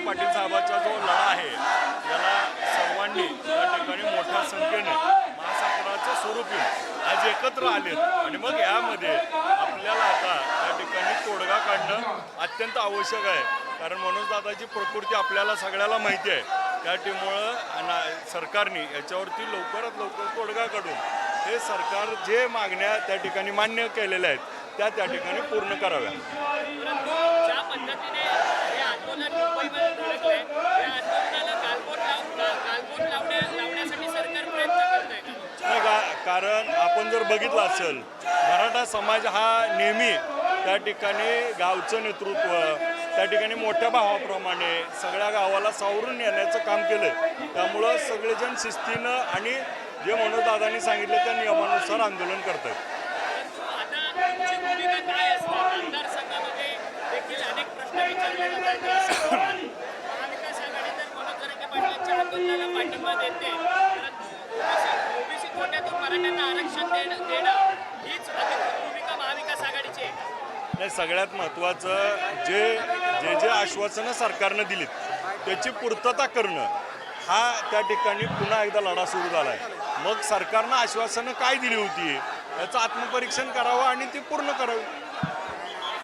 पाटील साहेबांचा जो लढा आहे याला सर्वांनी या ठिकाणी मोठ्या संख्येने महासागराचं स्वरूप येऊन आज एकत्र आलेत आणि मग यामध्ये आपल्याला आता या ठिकाणी तोडगा काढणं अत्यंत आवश्यक आहे. कारण मनोजदादाची प्रकृती आपल्याला सगळ्याला माहिती आहे. त्यामुळं सरकारने याच्यावरती लवकरात लवकर तोडगा काढून हे सरकार जे मागण्या त्या ठिकाणी मान्य केलेल्या आहेत त्या ठिकाणी पूर्ण कराव्या. ज्या पद्धतीने हे आंदोलन मुंबईमध्ये धडकलंय या आंदोलनाला गालबोट लावण्यासाठी सरकार प्रयत्न करतंय का? नाही कारण आपण जर बघितलं असेल मराठा समाज हा नेहमी त्या ठिकाणी गावचं नेतृत्व त्या ठिकाणी मोठ्या भावाप्रमाणे सगळ्या गावाला सावरून नेण्याचं काम केलं. त्यामुळं सगळेजण शिस्तीनं आणि जे मनोजदादांनी सांगितलं त्या नियमानुसार आंदोलन करतात. आता तुमची भूमिका काय असणार? मतदारसंघामध्ये देखील अनेक प्रश्न विचारले जातात. महाविकास आघाडी जर मनोज जरांगे पाटलांच्या आंदोलनाला पाठिंबा देते तर ओबीसी कोट्यातून मराठ्यांना आरक्षण देणं हीच भूमिका महाविकास आघाडीची आहे. नाही सगळ्यात महत्त्वाचं जे आश्वासनं सरकारनं दिलीत त्याची पूर्तता करणं हा त्या ठिकाणी पुन्हा एकदा लढा सुरू झाला आहे. मग सरकारनं आश्वासनं काय दिली होती याचं आत्मपरीक्षण करावं आणि ती पूर्ण करावी.